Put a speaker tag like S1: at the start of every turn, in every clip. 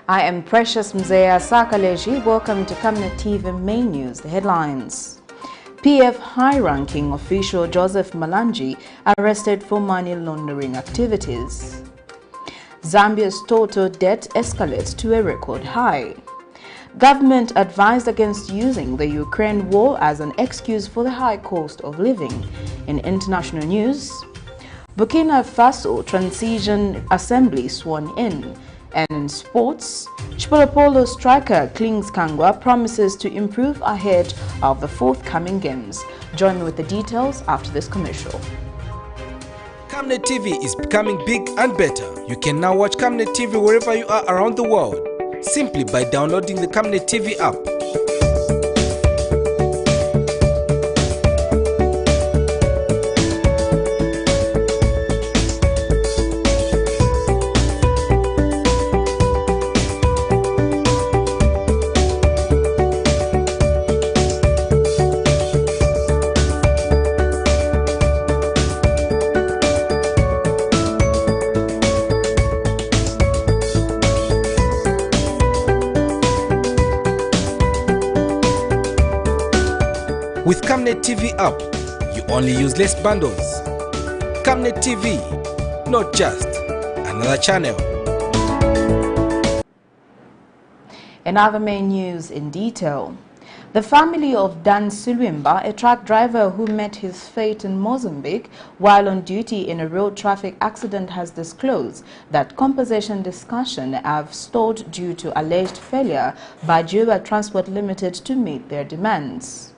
S1: I am Precious Mzea Sakaleji. Welcome to Camnet TV Main News. The headlines. PF high-ranking official Joseph Malanji arrested for money laundering activities. Zambia's total debt escalates to a record high. Government advised against using the Ukraine war as an excuse for the high cost of living. In international news, Burkina Faso Transition Assembly sworn in. And in sports, CHIPOLOPOLO striker Kling's KANGWA promises to improve ahead of the forthcoming games. Join me with the details after this commercial.
S2: Camnet TV is becoming big and better. You can now watch Camnet TV wherever you are around the world, simply by downloading the Camnet TV app. With Camnet TV app, you only use less bundles. Camnet TV, not just another channel.
S1: In other main news in detail, the family of Dan Silwimba, a truck driver who met his fate in Mozambique while on duty in a road traffic accident, has disclosed that compensation discussions have stalled due to alleged failure by Juba Transport Limited to meet their demands.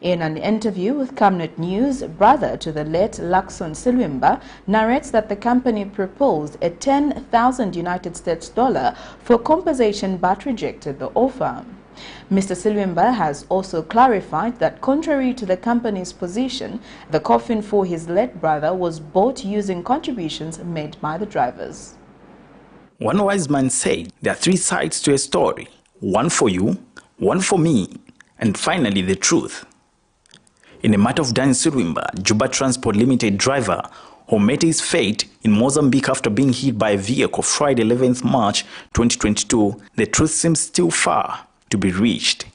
S1: In an interview with Camnet News, brother to the late Lakson Silwimba narrates that the company proposed a 10,000 United States dollar for compensation but rejected the offer. Mr. Silwimba has also clarified that contrary to the company's position, the coffin for his late brother was bought using contributions made by the drivers.
S3: One wise man said there are three sides to a story: one for you, one for me, and finally the truth. In the matter of Dan Silwimba, Juba Transport Limited driver, who met his fate in Mozambique after being hit by a vehicle Friday 11th March 2022, the truth seems still far to be reached.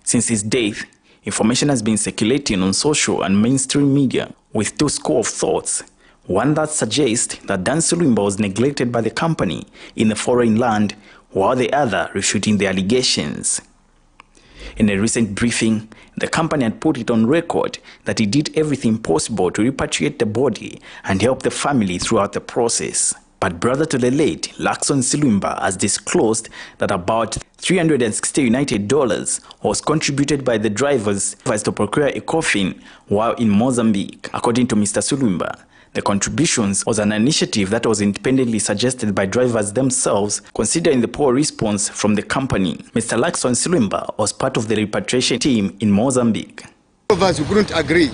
S3: Since his death, information has been circulating on social and mainstream media with two schools of thoughts. One that suggests that Dan Silwimba was neglected by the company in a foreign land, while the other refuting the allegations. In a recent briefing, the company had put it on record that it did everything possible to repatriate the body and help the family throughout the process. But brother to the late, Lakson Silwimba, has disclosed that about $360 United was contributed by the drivers to procure a coffin while in Mozambique. According to Mr. Silwimba, the contributions was an initiative that was independently suggested by drivers themselves, considering the poor response from the company. Mr. Lakson Silwimba was part of the repatriation team in Mozambique.
S4: Of us who couldn't agree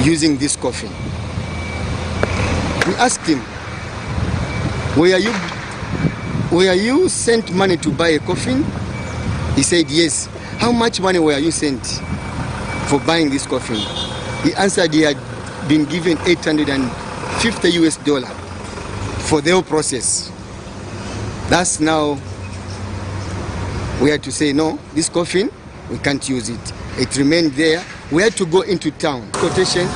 S4: using this coffin. We asked him, were you sent money to buy a coffin? He said yes. How much money were you sent for buying this coffin? He answered he had been given $850 US for the whole process. That's now we had to say no, this coffin, we can't use it. It remained there. We had to go into town. Quotation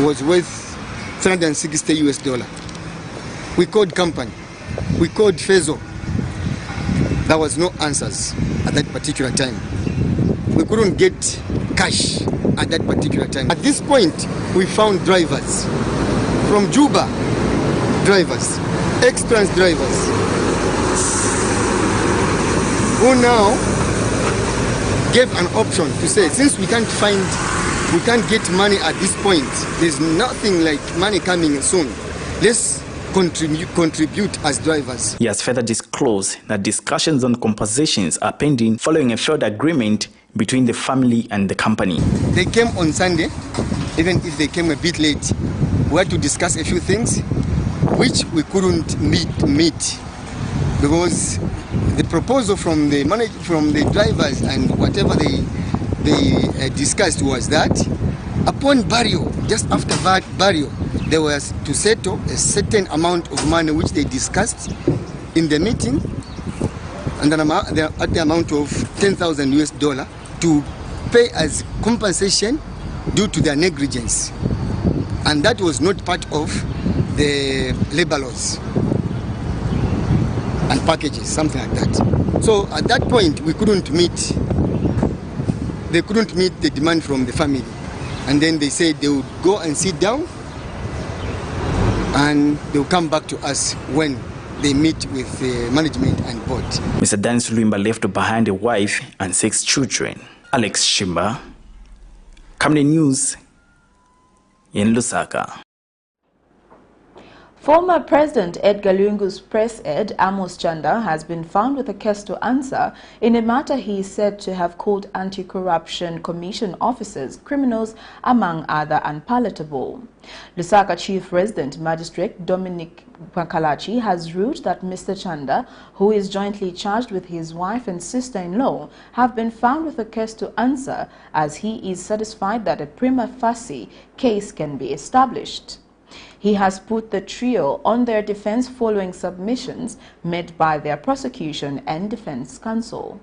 S4: was worth $360 US. We called company. We called FASO. There was no answers at that particular time. We couldn't get cash at that particular time. At this point, we found drivers from Juba, drivers, ex-trans drivers, who now gave an option to say, since we can't get money at this point, there's nothing like money coming soon, let's contribute as drivers.
S3: He has further disclosed that discussions on compensations are pending following a failed agreement between the family and the company.
S4: They came on Sunday, even if they came a bit late. We had to discuss a few things which we couldn't meet because the proposal from the drivers and whatever they discussed was that upon burial, just after burial, they were to settle a certain amount of money which they discussed in the meeting and at the amount of $10,000 to pay as compensation due to their negligence. And that was not part of the labor laws and packages, something like that. So at that point, they couldn't meet the demand from the family. And then they said they would go and sit down and they will come back to us when they meet with the management and board.
S3: Mr. Dan Sulwimba left behind a wife and 6 children. Alex Shimba, Camnet News in Lusaka.
S1: Former President Edgar Lungu's press aide, Amos Chanda, has been found with a case to answer in a matter he is said to have called Anti-Corruption Commission officers criminals, among other unpalatable. Lusaka Chief Resident Magistrate Dominic Pakalachi has ruled that Mr. Chanda, who is jointly charged with his wife and sister-in-law, have been found with a case to answer, as he is satisfied that a prima facie case can be established. He has put the trio on their defense following submissions made by their prosecution and defense counsel.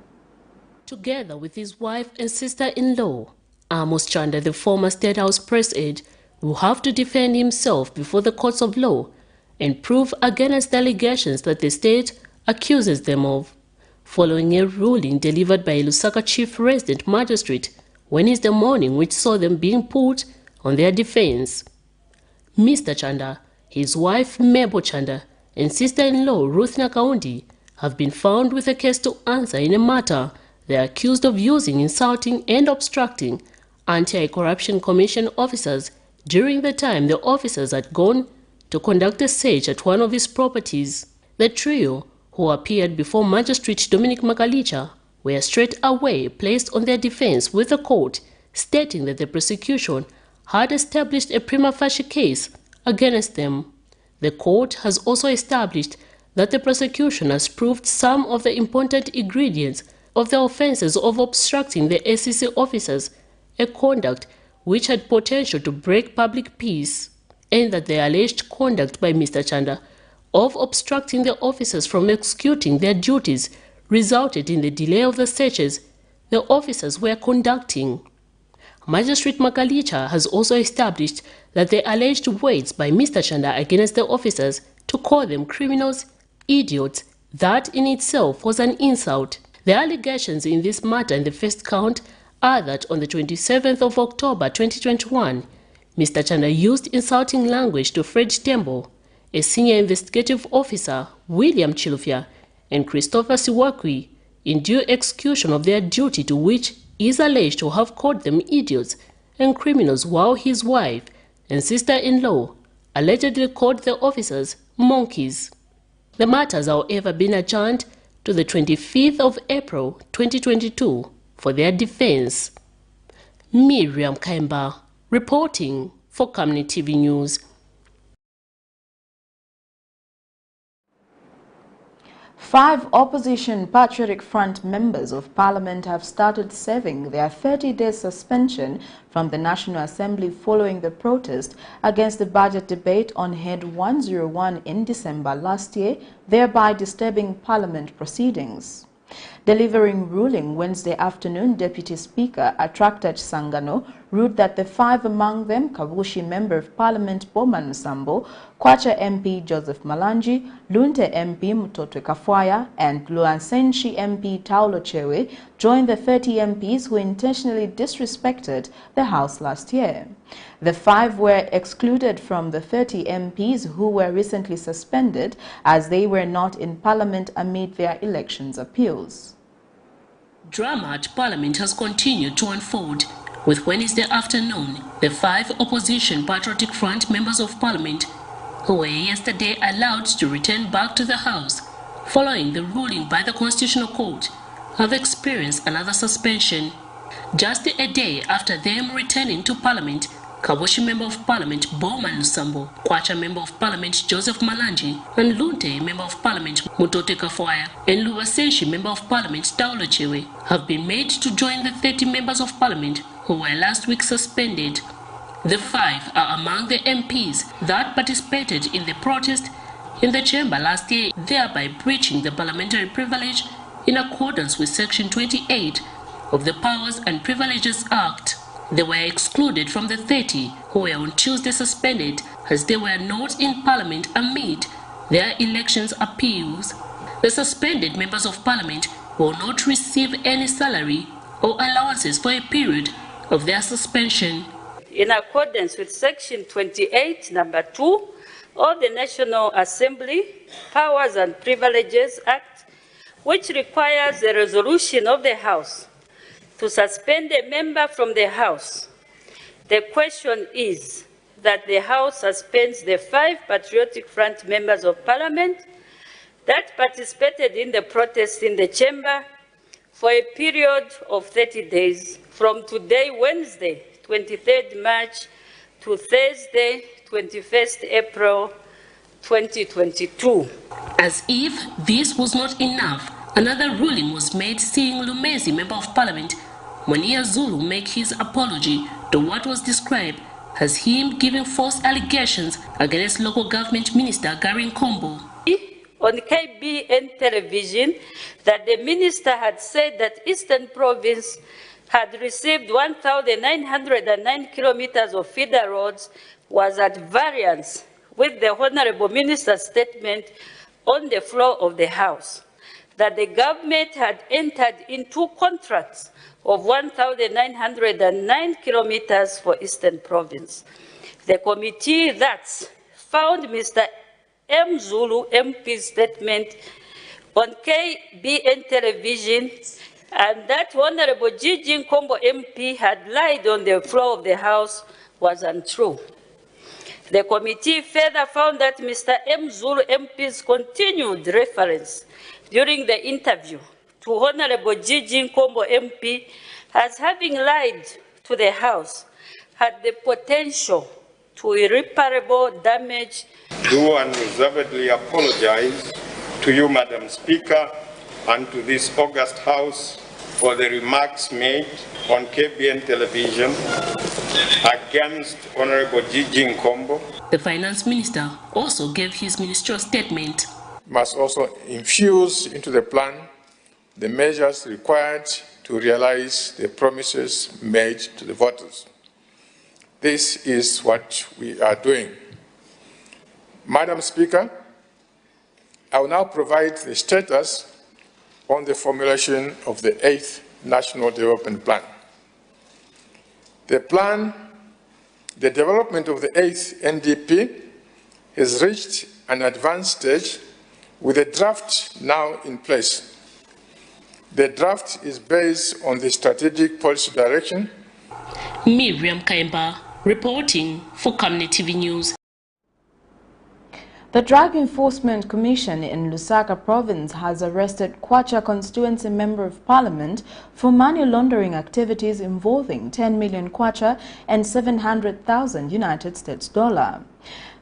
S5: Together with his wife and sister-in-law, Amos Chanda, the former State House press aide, will have to defend himself before the courts of law and prove against the allegations that the state accuses them of, following a ruling delivered by a Lusaka Chief Resident Magistrate Wednesday morning, which saw them being put on their defense. Mr. Chanda, his wife Mebo Chanda, and sister-in-law Ruth Nakaundi have been found with a case to answer in a matter they are accused of using, insulting and obstructing Anti-Corruption Commission officers during the time the officers had gone to conduct a search at one of his properties. The trio, who appeared before Magistrate Dominic Makalicha, were straight away placed on their defense with the court, stating that the prosecution had established a prima facie case against them. The court has also established that the prosecution has proved some of the important ingredients of the offences of obstructing the SEC officers, a conduct which had potential to break public peace, and that the alleged conduct by Mr. Chanda of obstructing the officers from executing their duties resulted in the delay of the searches the officers were conducting. Magistrate Makalicha has also established that the alleged words by Mr. Chanda against the officers to call them criminals, idiots, that in itself was an insult. The allegations in this matter in the first count are that on the 27th of October 2021, Mr. Chanda used insulting language to Fred Tembo, a senior investigative officer, William Chilufya, and Christopher Siwakwi, in due execution of their duty, to which is alleged to have called them idiots and criminals, while his wife and sister-in-law allegedly called the officers monkeys. The matter has, however, been adjourned to the 25th of April 2022 for their defense. Miriam Kaimba reporting for Camnet TV News.
S1: Five opposition Patriotic Front members of Parliament have started serving their 30-day suspension from the National Assembly following the protest against the budget debate on Head 101 in December last year, thereby disturbing Parliament proceedings. Delivering ruling Wednesday afternoon, Deputy Speaker Attracted Sangano ruled that the five, among them Kavushi Member of Parliament Boma Nsambo, Kwacha MP Joseph Malanji, Lunte MP Mutotwe Kafwaya, and Luansenshi MP Taulo Chewe, joined the 30 MPs who intentionally disrespected the House last year. The five were excluded from the 30 MPs who were recently suspended as they were not in Parliament amid their elections appeals.
S5: Drama at Parliament has continued to unfold, with Wednesday afternoon the five opposition Patriotic Front members of Parliament who were yesterday allowed to return back to the House following the ruling by the Constitutional Court have experienced another suspension. Just a day after them returning to Parliament, Kabushi Member of Parliament Boma Nsambo, Kwacha Member of Parliament Joseph Malanji, and Lunte Member of Parliament Mutote Kafwaya, and Luwasenshi Member of Parliament Taulo Chewe have been made to join the 30 members of Parliament who were last week suspended. The five are among the MPs that participated in the protest in the chamber last year, thereby breaching the parliamentary privilege in accordance with Section 28 of the Powers and Privileges Act. They were excluded from the 30 who were on Tuesday suspended as they were not in Parliament amid their elections appeals. The suspended members of Parliament will not receive any salary or allowances for a period of their suspension.
S6: In accordance with Section 28, number 2 of the National Assembly Powers and Privileges Act, which requires the resolution of the House to suspend a member from the House. The question is that the House suspends the 5 Patriotic Front members of Parliament that participated in the protest in the chamber for a period of 30 days from today, Wednesday, 23rd March, to Thursday, 21st April, 2022.
S5: As if this was not enough, another ruling was made seeing Lumezi, Member of Parliament, Monia Zulu, make his apology to what was described as him giving false allegations against local government minister Gary Nkombo.
S6: On KBN television, that the minister had said that Eastern Province had received 1,909 kilometers of feeder roads was at variance with the Honorable Minister's statement on the floor of the House, that the government had entered into contracts of 1,909 kilometers for Eastern Province. The committee that found Mr. M. Zulu MP's statement on KBN television and that Honorable Gigi Nkombo MP had lied on the floor of the House was untrue. The committee further found that Mr. M. Zulu MP's continued reference during the interview to Honorable Gigi Nkombo MP as having lied to the House had the potential to irreparable damage.
S7: Do unreservedly apologize to you, Madam Speaker, and to this august House for the remarks made on KBN television against Honorable Gigi Nkombo.
S5: The Finance Minister also gave his ministerial statement.
S8: Must also infuse into the plan the measures required to realize the promises made to the voters. This is what we are doing. Madam Speaker, I will now provide the status on the formulation of the 8th National Development Plan. The development of the 8th NDP has reached an advanced stage with a draft now in place. The draft is based on the strategic policy direction.
S5: Miriam Kaimba reporting for Camnet TV News.
S1: The Drug Enforcement Commission in Lusaka Province has arrested Kwacha Constituency Member of Parliament for money laundering activities involving 10 million Kwacha and 700,000 United States dollar.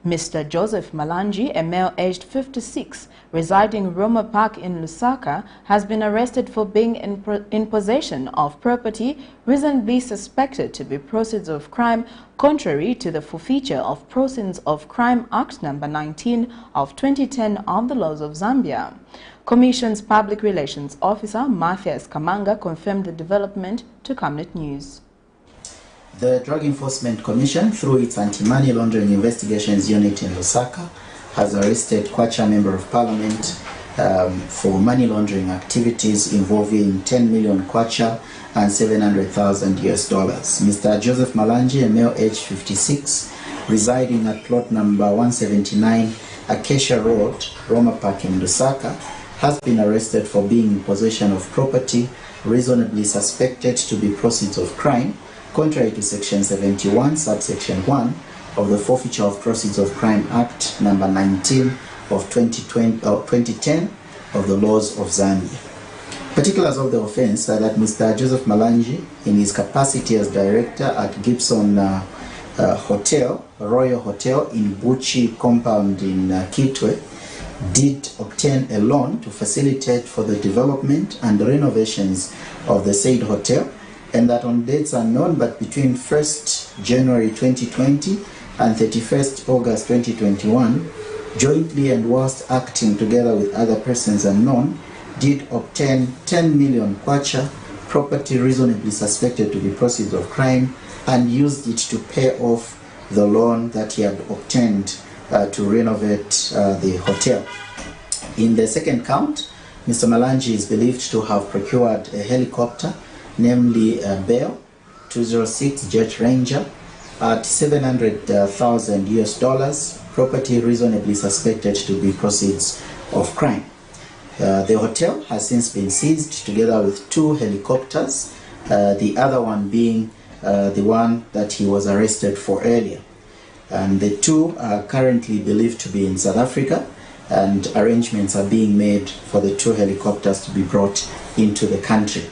S1: Mr. Joseph Malanji, a male aged 56, residing Roma Park in Lusaka, has been arrested for being in possession of property reasonably suspected to be proceeds of crime, contrary to the Forfeiture of Proceeds of Crime Act No. 19 of 2010 of the laws of Zambia. Commission's Public Relations Officer, Matthias Kamanga, confirmed the development to Camnet News.
S9: The Drug Enforcement Commission, through its Anti-Money Laundering Investigations Unit in Lusaka, has arrested Kwacha Member of Parliament for money laundering activities involving 10 million Kwacha and 700,000 US dollars. Mr. Joseph Malanji, a male aged 56, residing at plot number 179 Acacia Road, Roma Park in Lusaka, has been arrested for being in possession of property reasonably suspected to be proceeds of crime, contrary to Section 71, subsection 1 of the Forfeiture of Proceeds of Crime Act No. 19 of 2010 of the laws of Zambia. Particulars of the offence are that Mr. Joseph Malanji, in his capacity as director at Gibson Hotel, Royal Hotel in Buchi compound in Kitwe, did obtain a loan to facilitate for the development and renovations of the said hotel, and that on dates unknown but between 1st January 2020 and 31st August 2021, jointly and whilst acting together with other persons unknown, did obtain 10 million kwacha, property reasonably suspected to be proceeds of crime, and used it to pay off the loan that he had obtained to renovate the hotel. In the second count, Mr. Malanji is believed to have procured a helicopter, namely a Bell 206 Jet Ranger, at $700,000 property reasonably suspected to be proceeds of crime. The hotel has since been seized together with 2 helicopters, the other one being the one that he was arrested for earlier. And the 2 are currently believed to be in South Africa, and arrangements are being made for the 2 helicopters to be brought into the country.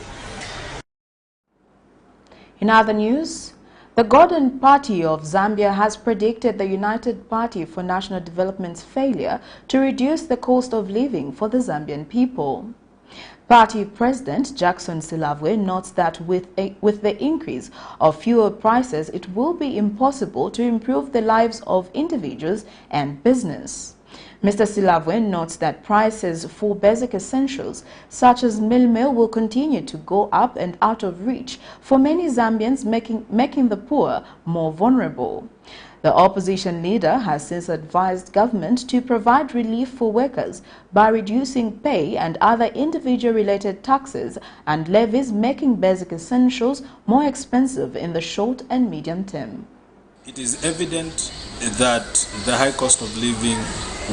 S1: In other news, the Gordon Party of Zambia has predicted the United Party for National Development's failure to reduce the cost of living for the Zambian people. Party President Jackson Silavwe notes that with the increase of fuel prices, it will be impossible to improve the lives of individuals and business. Mr. Silavwe notes that prices for basic essentials such as meal will continue to go up and out of reach for many Zambians, making the poor more vulnerable. The opposition leader has since advised government to provide relief for workers by reducing pay and other individual-related taxes and levies, making basic essentials more expensive in the short and medium term.
S2: It is evident that the high cost of living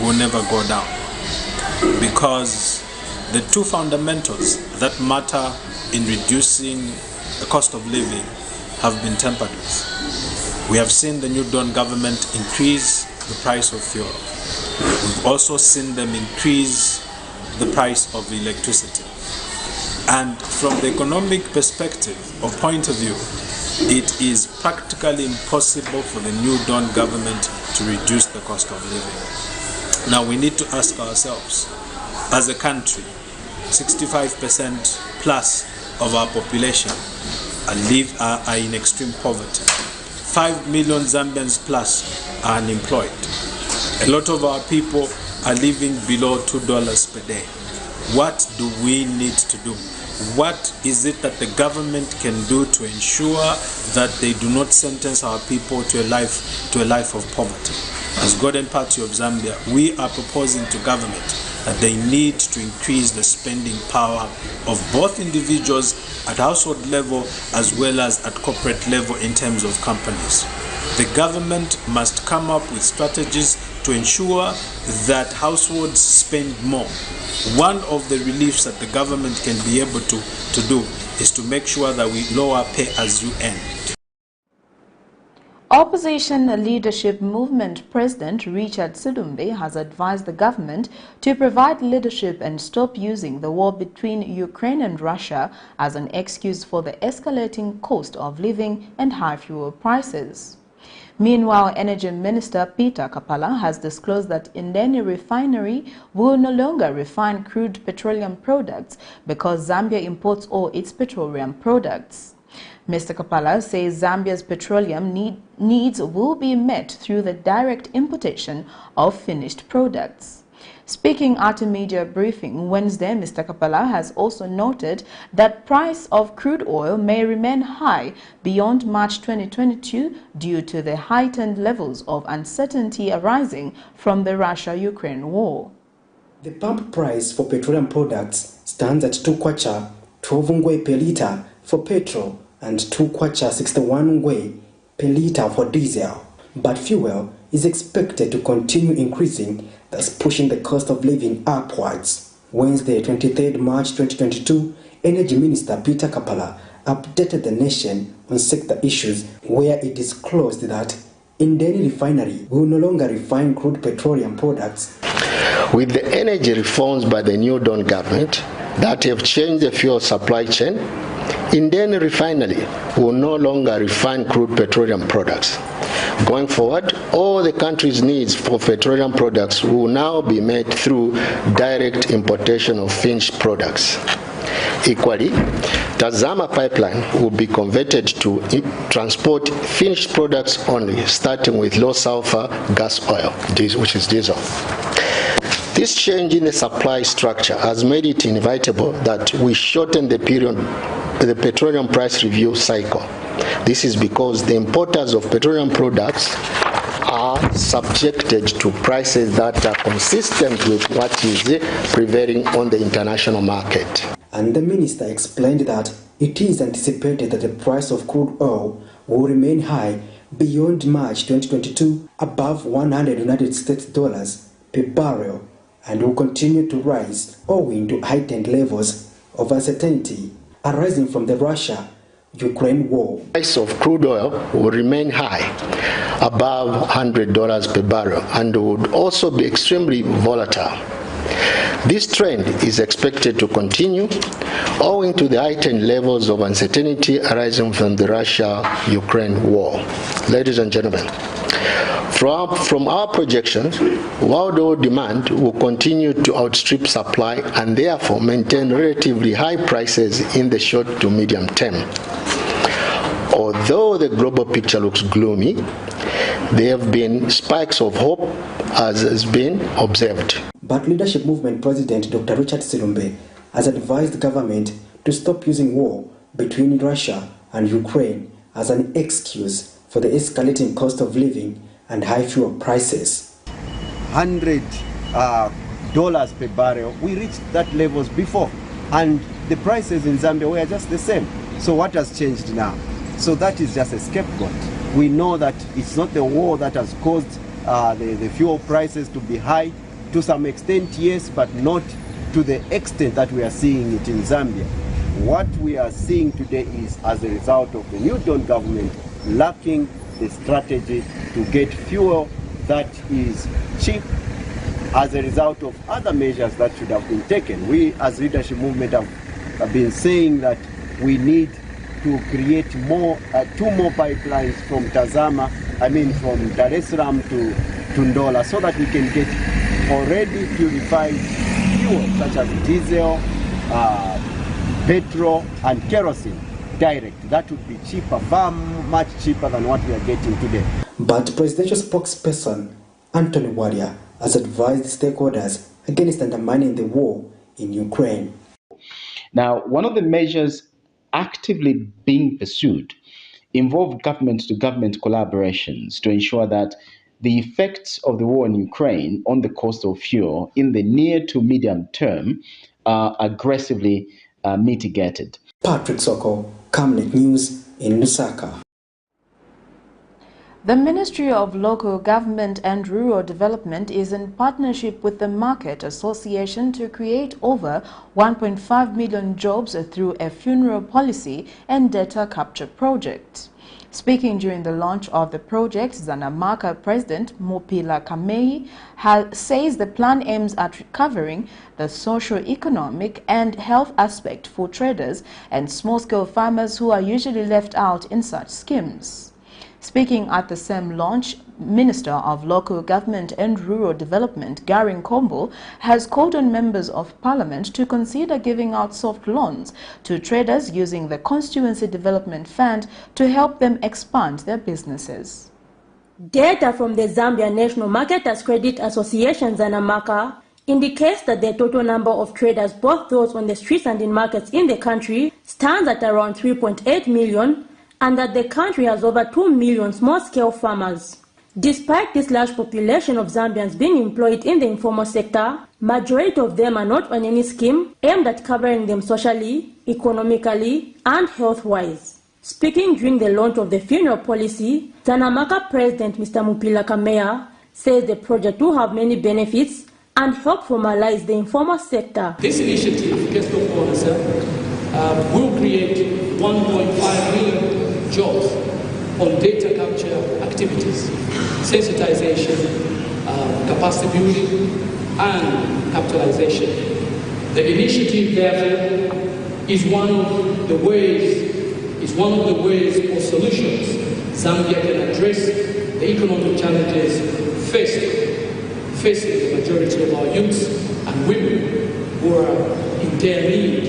S2: will never go down because the 2 fundamentals that matter in reducing the cost of living have been tampered with. We have seen the New Dawn government increase the price of fuel. We've also seen them increase the price of electricity. And from the economic perspective or point of view, it is practically impossible for the New Dawn government to reduce the cost of living. Now we need to ask ourselves, as a country, 65% plus of our population are in extreme poverty. 5 million Zambians plus are unemployed. A lot of our people are living below $2 per day. What do we need to do? What is it that the government can do to ensure that they do not sentence our people to a life of poverty? As Gordon Party of Zambia, we are proposing to government that they need to increase the spending power of both individuals at household level as well as at corporate level in terms of companies. The government must come up with strategies to ensure that households spend more. One of the reliefs that the government can be able to do is to make sure that we lower pay as you earn.
S1: Opposition Leadership Movement President Richard Silumbi has advised the government to provide leadership and stop using the war between Ukraine and Russia as an excuse for the escalating cost of living and high fuel prices. Meanwhile, Energy Minister Peter Kapala has disclosed that Indeni refinery will no longer refine crude petroleum products because Zambia imports all its petroleum products. Mr. Kapala says Zambia's petroleum needs will be met through the direct importation of finished products. Speaking at a media briefing Wednesday, Mr. Kapala has also noted that price of crude oil may remain high beyond March 2022 due to the heightened levels of uncertainty arising from the Russia-Ukraine war.
S10: The pump price for petroleum products stands at 2 kwacha 12 ngwe per litre for petrol and 2 kwacha 61 ngwe per litre for diesel. But fuel is expected to continue increasing, thus pushing the cost of living upwards. Wednesday, 23rd March 2022, Energy Minister Peter Kapala updated the nation on sector issues where it disclosed that Indeni refinery will no longer refine crude petroleum products.
S11: With the energy reforms by the New Dawn government that have changed the fuel supply chain, Indeni refinery will no longer refine crude petroleum products. Going forward, all the country's needs for petroleum products will now be met through direct importation of finished products. Equally, the Zama pipeline will be converted to transport finished products only, starting with low sulfur gas oil, which is diesel. This change in the supply structure has made it inevitable that we shorten the petroleum price review cycle. This is because the importers of petroleum products are subjected to prices that are consistent with what is prevailing on the international market.
S10: And the minister explained that it is anticipated that the price of crude oil will remain high beyond March 2022, above $100 United States per barrel, and will continue to rise owing to heightened levels of uncertainty arising from the Russia-Ukraine war.
S11: The price of crude oil will remain high, above $100 per barrel, and would also be extremely volatile. This trend is expected to continue owing to the heightened levels of uncertainty arising from the Russia-Ukraine war. Ladies and gentlemen, from our projections, world oil demand will continue to outstrip supply and therefore maintain relatively high prices in the short to medium term. Although the global picture looks gloomy, there have been spikes of hope as has been observed.
S10: But Leadership Movement President Dr. Richard Silumbe has advised the government to stop using war between Russia and Ukraine as an excuse for the escalating cost of living and high fuel prices.
S12: $100 per barrel, we reached that levels before, and the prices in Zambia were just the same. So what has changed now? So that is just a scapegoat. We know that it's not the war that has caused the fuel prices to be high. To some extent, yes, but not to the extent that we are seeing it in Zambia. What we are seeing today is as a result of the new Dawn government lacking the strategy to get fuel that is cheap as a result of other measures that should have been taken. We as Leadership Movement have been saying that we need to create two more pipelines from from Dar es Salaam to Ndola, so that we can get already purified fuel such as diesel, petrol and kerosene direct. That would be cheaper, far much cheaper than what we are getting today.
S10: But presidential spokesperson Anthony Warrior has advised stakeholders against undermining the war in Ukraine.
S13: Now, one of the measures actively being pursued involve government-to-government collaborations to ensure that the effects of the war in Ukraine on the cost of fuel in the near to medium term are aggressively mitigated.
S10: Patrick Soko, Camnet News in Lusaka.
S1: The Ministry of Local Government and Rural Development is in partnership with the Market Association to create over 1.5 million jobs through a funeral policy and data capture project. Speaking during the launch of the project, ZANAMACA President Mupila Kamei says the plan aims at recovering the socio-economic and health aspect for traders and small-scale farmers who are usually left out in such schemes. Speaking at the same launch, Minister of Local Government and Rural Development, Gary Nkombo, has called on members of Parliament to consider giving out soft loans to traders using the Constituency Development Fund to help them expand their businesses.
S14: Data from the Zambia National Marketers Credit Association, ZANAMACA, indicates that the total number of traders, both those on the streets and in markets in the country, stands at around 3.8 million, and that the country has over 2 million small-scale farmers. Despite this large population of Zambians being employed in the informal sector, majority of them are not on any scheme aimed at covering them socially, economically, and health-wise. Speaking during the launch of the funeral policy, ZANAMACA President Mr. Mupila Kamei says the project will have many benefits and help formalize the informal sector.
S15: This initiative, will create 1.5 million jobs on data capture activities, sensitization, capacity building, and capitalization. The initiative, therefore, is one of the ways or solutions Zambia can address the economic challenges facing the majority of our youths and women who are in their need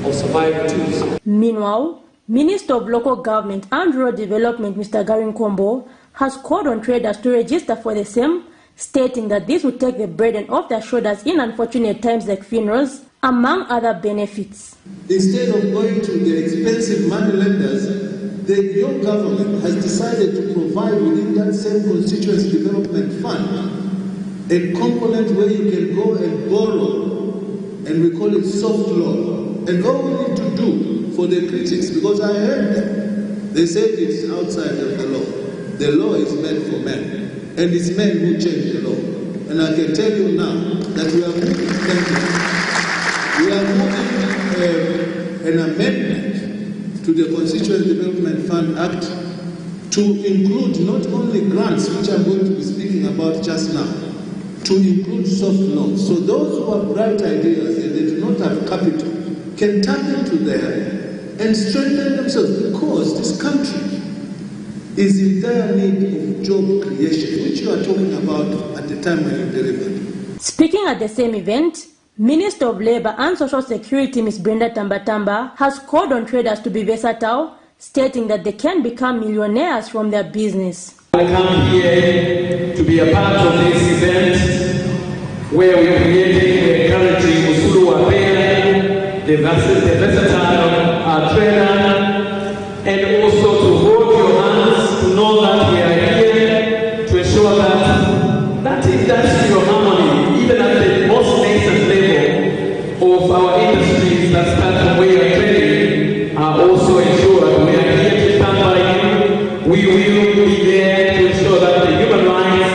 S15: of survival tools.
S14: Meanwhile, Minister of Local Government and Rural Development, Mr. Garin Kombo, has called on traders to register for the same, stating that this would take the burden off their shoulders in unfortunate times like funerals, among other benefits.
S16: Instead of going to the expensive money lenders, your government has decided to provide within that same constituency development fund a component where you can go and borrow, and we call it soft loan. And all we need to do for the critics, because I heard them, they said it's outside of the law. The law is meant for men, and it's men who change the law. And I can tell you now that we are moving an amendment to the Constituency Development Fund Act to include not only grants, which I'm going to be speaking about just now, to include soft loans. So those who have bright ideas and they do not have capital can tap into there and strengthen themselves, because this country is in dire need of job creation, which you are talking about at the time when you delivered.
S14: Speaking at the same event, Minister of Labour and Social Security, Ms. Brenda Tambatamba, has called on traders to be versatile, stating that they can become millionaires from their business.
S15: I come here to be a part of this event where we are creating a country Musulu Wapea, the versatile trader, and also to hold your hands to know that we are here to ensure that industrial harmony, even at the most nascent level of our industries that start from where you are trading, are also ensured. We are here to stand by you. We will be there to ensure that the human rights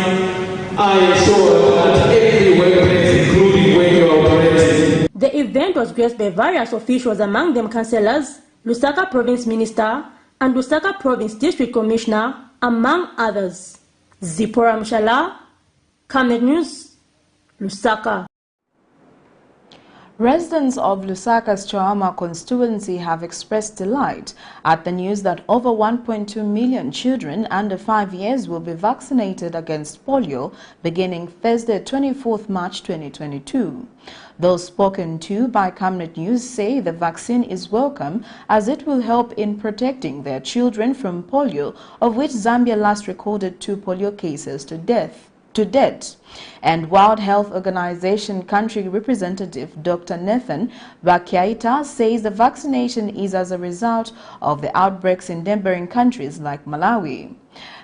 S15: are ensured at every workplace, including where you are operating.
S14: The event was graced by various officials, among them councillors, Lusaka Province Minister, and Lusaka Province District Commissioner, among others. Zipporah Mshala, Camnet News, Lusaka.
S1: Residents of Lusaka's Chawama constituency have expressed delight at the news that over 1.2 million children under 5 years will be vaccinated against polio beginning Thursday, 24th March 2022. Those spoken to by Camnet News say the vaccine is welcome as it will help in protecting their children from polio, of which Zambia last recorded 2 polio cases to death. And World Health Organization country representative Dr. Nathan Bakiaita says the vaccination is as a result of the outbreaks in neighboring countries like Malawi.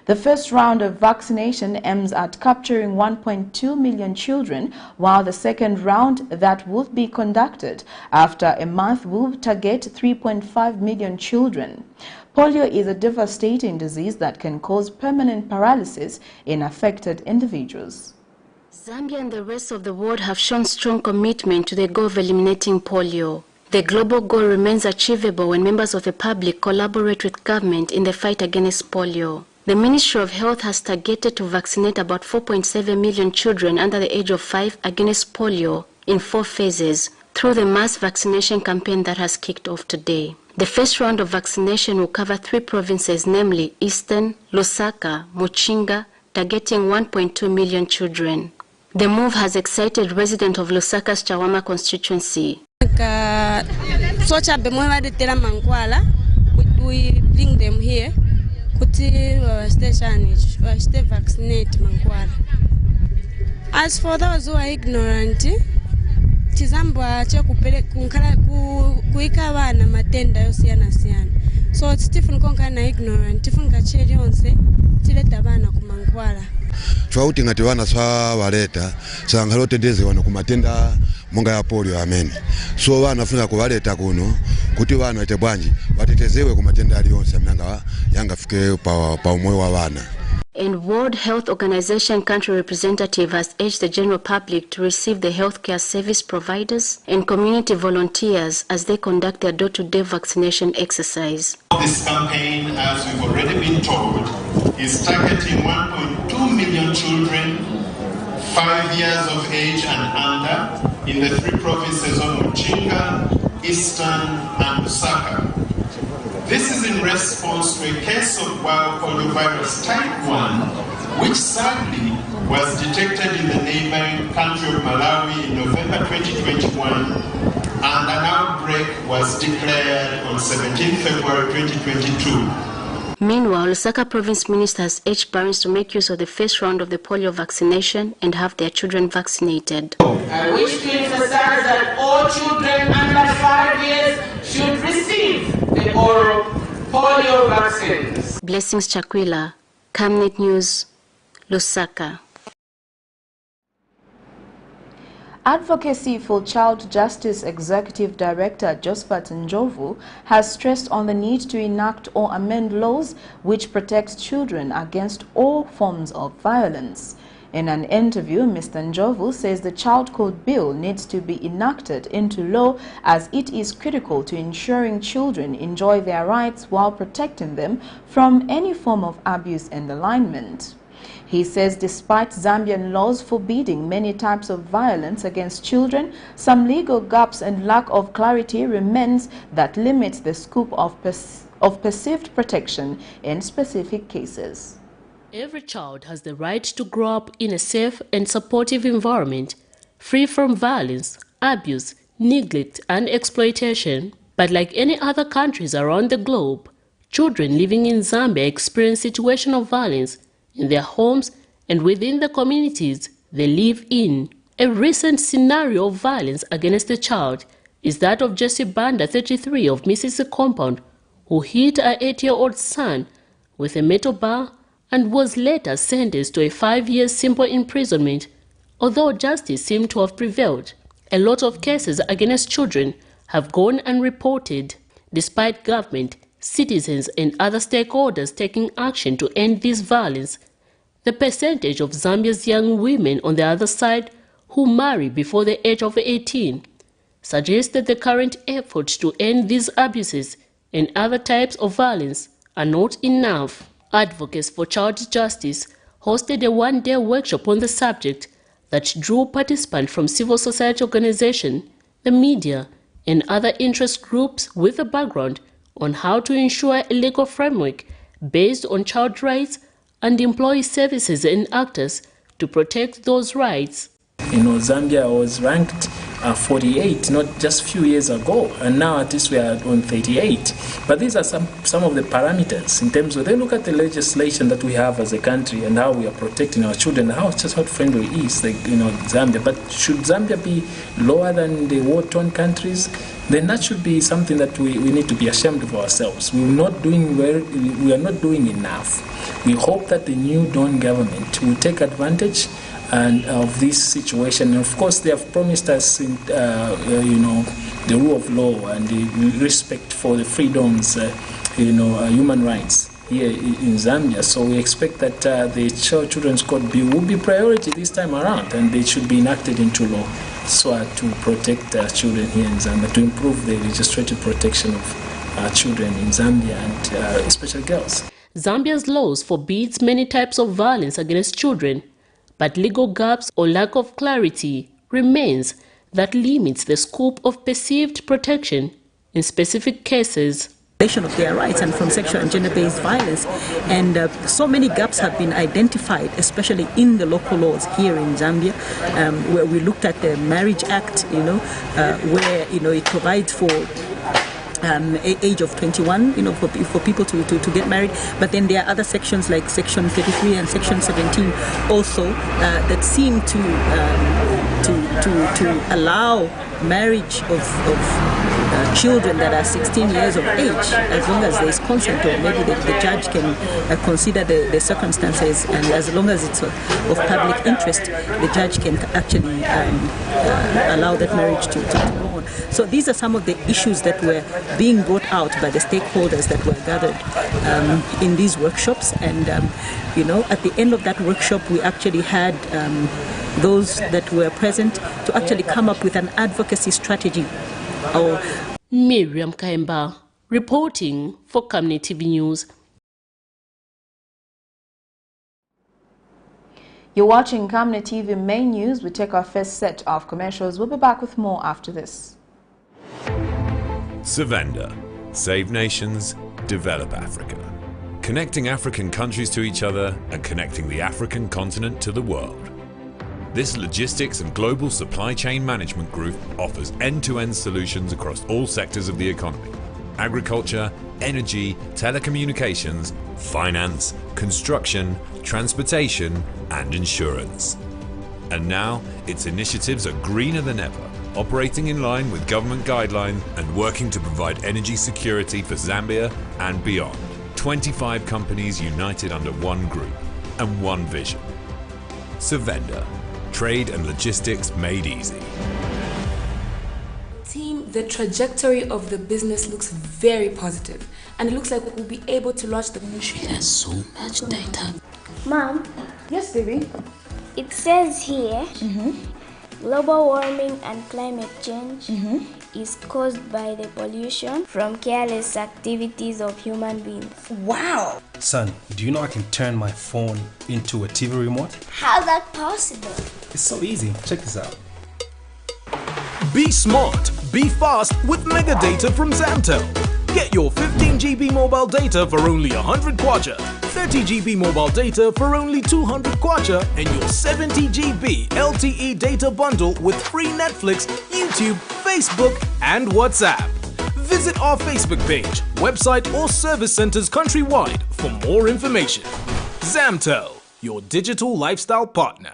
S1: The first round of vaccination aims at capturing 1.2 million children, while the second round that will be conducted after a month will target 3.5 million children. Polio is a devastating disease that can cause permanent paralysis in affected individuals.
S17: Zambia and the rest of the world have shown strong commitment to the goal of eliminating polio. The global goal remains achievable when members of the public collaborate with government in the fight against polio. The Ministry of Health has targeted to vaccinate about 4.7 million children under the age of 5 against polio in 4 phases through the mass vaccination campaign that has kicked off today. The first round of vaccination will cover 3 provinces, namely Eastern, Lusaka, Muchinga, targeting 1.2 million children. The move has excited residents of Lusaka's Chawama constituency.
S18: We bring them here, stay vaccinate Mankwala. As for those who are ignorant, chizambwa chekupele kuika wana matenda yosiyana siyana. So Stephen konka na ignorant, Stephen kacheli onse chileta bana kumankwala.
S19: Chwauti ngati wana swa waleta sangalote deze wana kumatenda munga ya polio amen. So wana funa kuwaleta kuno kuti wana ite bwanji watetezewe kumatenda aliyonse mnanga yanga fike pa umoyo wa wana.
S17: And World Health Organization country representative has urged the general public to receive the healthcare service providers and community volunteers as they conduct their door-to-door vaccination exercise.
S20: This campaign, as we've already been told, is targeting 1.2 million children 5 years of age and under in the 3 provinces of Muchinga, Eastern, and Lusaka. This is in response to a case of wild poliovirus type 1, which sadly was detected in the neighboring country of Malawi in November 2021, and an outbreak was declared on 17 February 2022.
S17: Meanwhile, Lusaka Province Minister has urged parents to make use of the first round of the polio vaccination and have their children vaccinated.
S15: I wish to emphasize that all children under 5 years should receive the oral polio vaccines.
S17: Blessings Chakwila, Camnet News, Lusaka.
S1: Advocacy for Child Justice Executive Director Josephat Njovu has stressed on the need to enact or amend laws which protect children against all forms of violence. In an interview, Mr. Njovu says the Child Code Bill needs to be enacted into law as it is critical to ensuring children enjoy their rights while protecting them from any form of abuse and alignment. He says despite Zambian laws forbidding many types of violence against children, some legal gaps and lack of clarity remains that limits the scope of perceived protection in specific cases.
S5: Every child has the right to grow up in a safe and supportive environment, free from violence, abuse, neglect, and exploitation. But like any other countries around the globe, children living in Zambia experience situations of violence in their homes and within the communities they live in. A recent scenario of violence against a child is that of Jesse Banda, 33, of Mississippi Compound, who hit her 8-year-old son with a metal bar and was later sentenced to a 5-year simple imprisonment, although justice seemed to have prevailed. A lot of cases against children have gone unreported, despite government, citizens and other stakeholders taking action to end this violence. The percentage of Zambia's young women on the other side who marry before the age of 18 suggests that the current efforts to end these abuses and other types of violence are not enough. Advocates for Child Justice hosted a one-day workshop on the subject that drew participants from civil society organizations, the media, and other interest groups with a background on how to ensure a legal framework based on child rights and employee services and actors to protect those rights.
S21: You know, Zambia was ranked 48 not just a few years ago, and now at least we are on 38. But these are some of the parameters in terms of, they look at the legislation that we have as a country and how we are protecting our children, how child-friendly it is, like, you know, Zambia. But should Zambia be lower than the war-torn countries? Then that should be something that we need to be ashamed of ourselves. We are not doing enough. We hope that the new Dawn government will take advantage of this situation. And of course, they have promised us, you know, the rule of law and the respect for the freedoms, you know, human rights here in Zambia. So we expect that the Children's Code Bill will be priority this time around, and they should be enacted into law so to protect children here in Zambia, to improve the legislative protection of children in Zambia and especially girls.
S5: Zambia's laws forbids many types of violence against children, but legal gaps or lack of clarity remains that limits the scope of perceived protection in specific cases.
S22: Of their rights and from sexual and gender-based violence, and so many gaps have been identified, especially in the local laws here in Zambia, where we looked at the Marriage Act, you know, where, you know, it provides for age of 21, you know, for people to get married. But then there are other sections like Section 33 and Section 17 also that seem to allow marriage of children that are 16 years of age, as long as there is consent, or maybe the judge can consider the circumstances, and as long as it's of public interest, the judge can actually allow that marriage to go on. So these are some of the issues that were being brought out by the stakeholders that were gathered in these workshops. And you know, at the end of that workshop, we actually had those that were present to actually come up with an advocacy strategy.
S5: Miriam Kaemba, reporting for Camnet TV News.
S1: You're watching Camnet TV Main News. We take our first set of commercials. We'll be back with more after this.
S23: Savenda. Save nations, develop Africa. Connecting African countries to each other and connecting the African continent to the world. This logistics and global supply chain management group offers end-to-end solutions across all sectors of the economy: agriculture, energy, telecommunications, finance, construction, transportation, and insurance. And now, its initiatives are greener than ever, operating in line with government guidelines and working to provide energy security for Zambia and beyond. 25 companies united under one group and one vision. Savenda, trade and logistics made easy.
S3: Team, the trajectory of the business looks very positive, and it looks like we'll be able to launch the ministry.
S4: There's so much data.
S6: Mom?
S3: Yes, baby?
S6: It says here, global warming and climate change is caused by the pollution from careless activities of human beings.
S24: Wow! Son, do you know I can turn my phone into a TV remote?
S6: How's that possible?
S24: It's so easy. Check this out.
S25: Be smart, be fast with mega data from Zamtel. Get your 15 GB mobile data for only 100 kwacha, 30 GB mobile data for only 200 kwacha, and your 70 GB LTE data bundle with free Netflix, YouTube, Facebook, and WhatsApp. Visit our Facebook page, website, or service centers countrywide for more information. Zamtel, your digital lifestyle partner.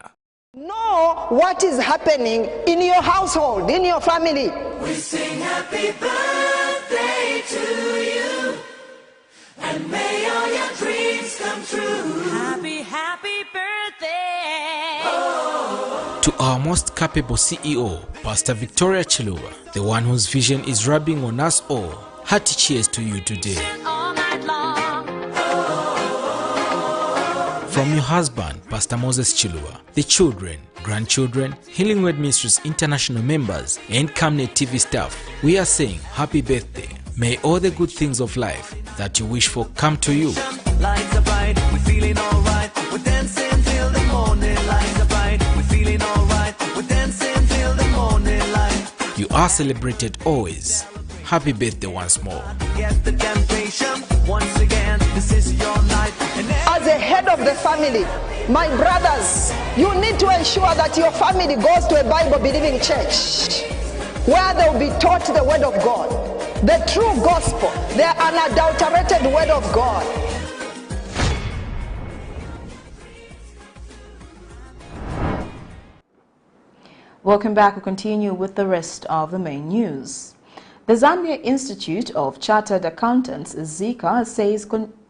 S26: Know what is happening in your household, in your family.
S27: We sing happy birthday to you, and may all your dreams come true. Happy, happy birthday. Oh.
S28: To our most capable CEO, Pastor Victoria Chiluba, the one whose vision is rubbing on us all, hearty cheers to you today. From your husband, Pastor Moses Chiluba, the children, grandchildren, Healing Word Ministries International members, and Camnet TV staff, we are saying happy birthday. May all the good things of life that you wish for come to you.
S27: Lights are bright, we're feeling alright. We're dancing till the morning. Lights are bright, we're feeling alright. We're dancing till the morning light.
S28: You are celebrated always. Happy birthday once more.
S27: Get the temptation once again. This is your night.
S26: As a head of the family, my brothers, you need to ensure that your family goes to a Bible-believing church where they will be taught the Word of God, the true gospel, the unadulterated Word of God.
S1: Welcome back. We continue with the rest of the main news. The Zambia Institute of Chartered Accountants, ZICA,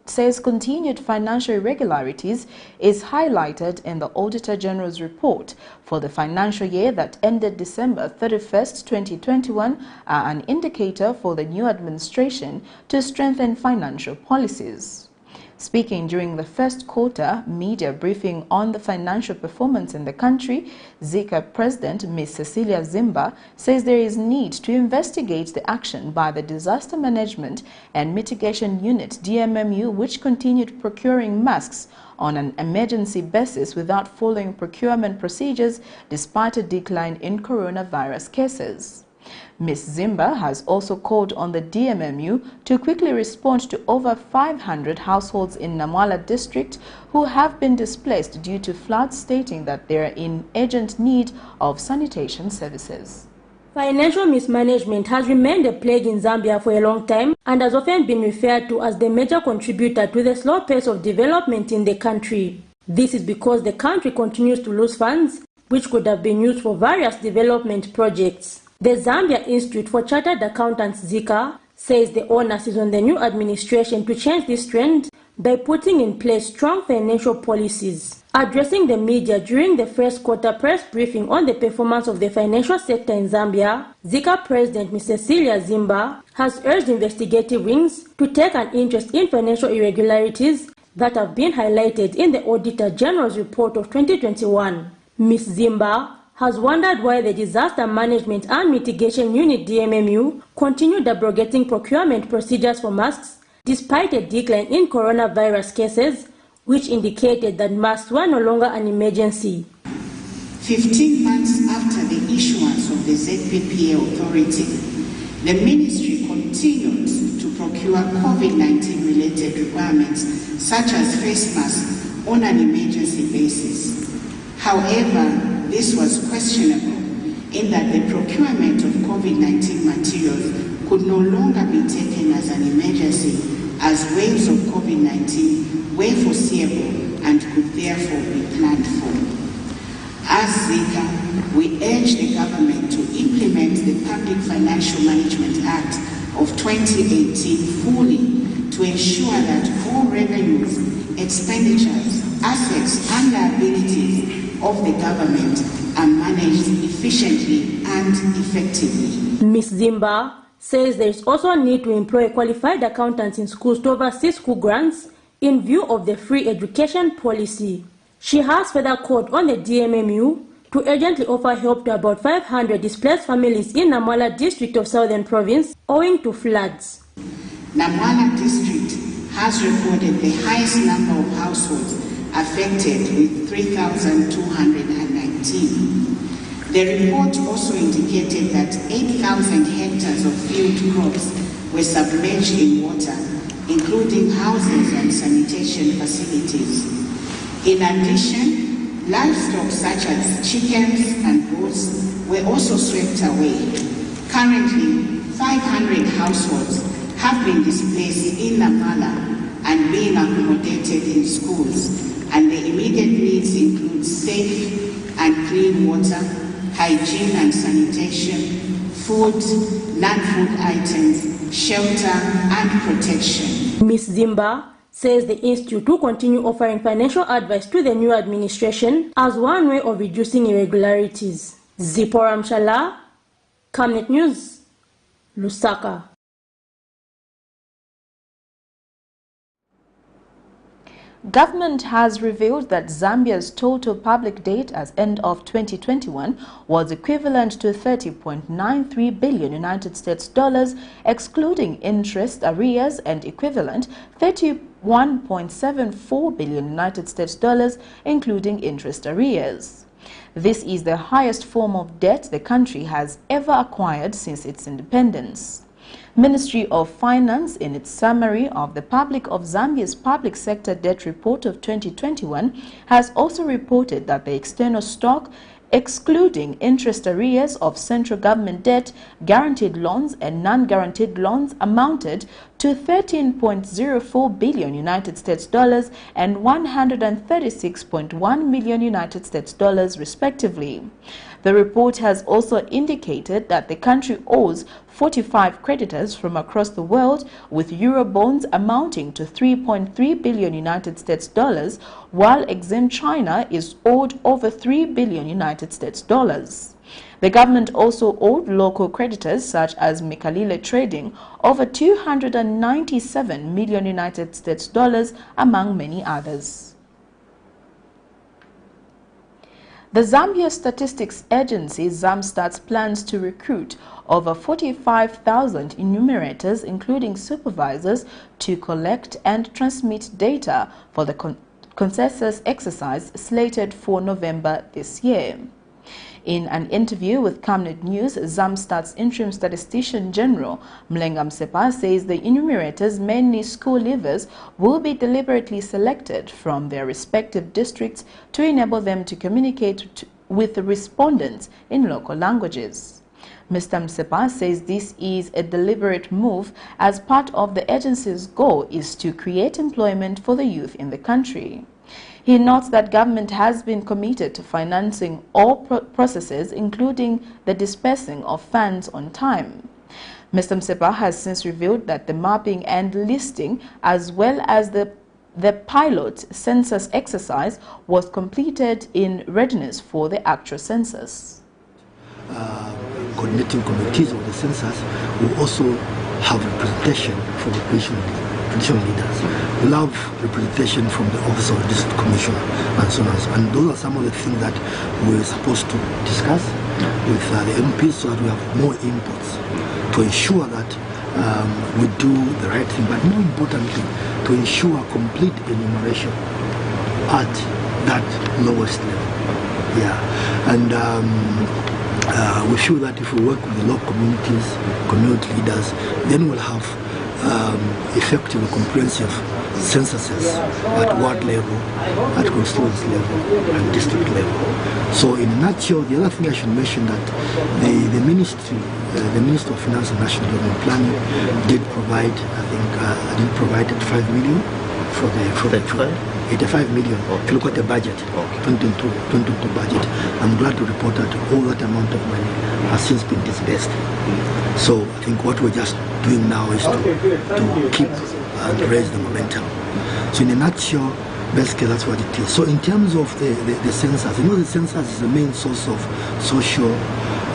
S1: says continued financial irregularities is highlighted in the Auditor General's report for the financial year that ended December 31st, 2021, are an indicator for the new administration to strengthen financial policies. Speaking during the first quarter media briefing on the financial performance in the country, ZICA President Ms. Cecilia Zimba says there is need to investigate the action by the Disaster Management and Mitigation Unit DMMU, which continued procuring masks on an emergency basis without following procurement procedures despite a decline in coronavirus cases. Ms. Zimba has also called on the DMMU to quickly respond to over 500 households in Namwala district who have been displaced due to floods, stating that they are in urgent need of sanitation services.
S14: Financial mismanagement has remained a plague in Zambia for a long time and has often been referred to as the major contributor to the slow pace of development in the country. This is because the country continues to lose funds which could have been used for various development projects. The Zambia Institute for Chartered Accountants, ZICA, says the onus is on the new administration to change this trend by putting in place strong financial policies. Addressing the media during the first quarter press briefing on the performance of the financial sector in Zambia, ZICA President Ms. Cecilia Zimba has urged investigative wings to take an interest in financial irregularities that have been highlighted in the Auditor General's report of 2021. Ms. Zimba has wondered why the Disaster Management and Mitigation Unit DMMU continued abrogating procurement procedures for masks despite a decline in coronavirus cases, which indicated that masks were no longer an emergency.
S29: 15 months after the issuance of the ZPPA authority, the ministry continued to procure COVID-19 related requirements such as face masks on an emergency basis. However, this was questionable in that the procurement of COVID-19 materials could no longer be taken as an emergency, as waves of COVID-19 were foreseeable and could therefore be planned for. As ZICA, we urge the government to implement the Public Financial Management Act of 2018 fully to ensure that all revenues, expenditures, assets and liabilities of the government are managed efficiently and effectively.
S14: Ms. Zimba says there is also a need to employ qualified accountants in schools to oversee school grants in view of the free education policy. She has further called on the DMMU to urgently offer help to about 500 displaced families in Namwala district of Southern Province owing to floods.
S29: Namwala district has recorded the highest number of households affected with 3,219. The report also indicated that 8,000 hectares of field crops were submerged in water, including houses and sanitation facilities. In addition, livestock such as chickens and goats were also swept away. Currently, 500 households have been displaced in Namwala and being accommodated in schools, and the immediate needs include safe and clean water, hygiene and sanitation, food, non-food items, shelter and protection.
S14: Ms. Zimba says the Institute will continue offering financial advice to the new administration as one way of reducing irregularities. Zipporah Mshala, Camnet News, Lusaka.
S1: Government has revealed that Zambia's total public debt as end of 2021 was equivalent to 30.93 billion United States dollars, excluding interest arrears, and equivalent 31.74 billion United States dollars, including interest arrears. This is the highest form of debt the country has ever acquired since its independence. Ministry of Finance, in its summary of the public of Zambia's public sector debt report of 2021, has also reported that the external stock, excluding interest arrears of central government debt, guaranteed loans and non-guaranteed loans, amounted to 13.04 billion United States dollars and 136.1 million United States dollars respectively. The report has also indicated that the country owes 45 creditors from across the world, with Eurobonds amounting to 3.3 billion United States dollars, while Exim China is owed over 3 billion United States dollars. The government also owed local creditors such as Mikalile Trading over 297 million United States dollars, among many others. The Zambia Statistics Agency, ZAMSTATS, plans to recruit over 45,000 enumerators, including supervisors, to collect and transmit data for the consensus exercise slated for November this year. In an interview with Camnet News, ZAMSTATS Interim Statistician General Mlenga Msepa says the enumerators, mainly school leavers, will be deliberately selected from their respective districts to enable them to communicate with the respondents in local languages. Mr. Msepa says this is a deliberate move as part of the agency's goal is to create employment for the youth in the country. He notes that government has been committed to financing all processes, including the dispersing of funds on time. Mr. Msepa has since revealed that the mapping and listing, as well as the pilot census exercise, was completed in readiness for the actual census.
S2: Coordinating committees of the census will also have representation from traditional leaders. We'll have representation from the Office of the District Commissioner and so on. And those are some of the things that we're supposed to discuss with the MPs so that we have more inputs to ensure that we do the right thing, but more importantly, to ensure complete enumeration at that lowest level. Yeah, and we feel that if we work with the local communities, community leaders, then we'll have effective and comprehensive censuses at ward level, at constituency level, and district level. So in a nutshell, the other thing I should mention that the Minister of Finance and National Development Planning did provide, I think, did provide 5 million for the 85 million. If you look at the budget, 2022 budget, I'm glad to report that all that amount of money has since been disbursed. So I think what we're just doing now is to keep and raise the momentum. So in a nutshell, basically that's what it is. So in terms of the census, you know, the census is the main source of social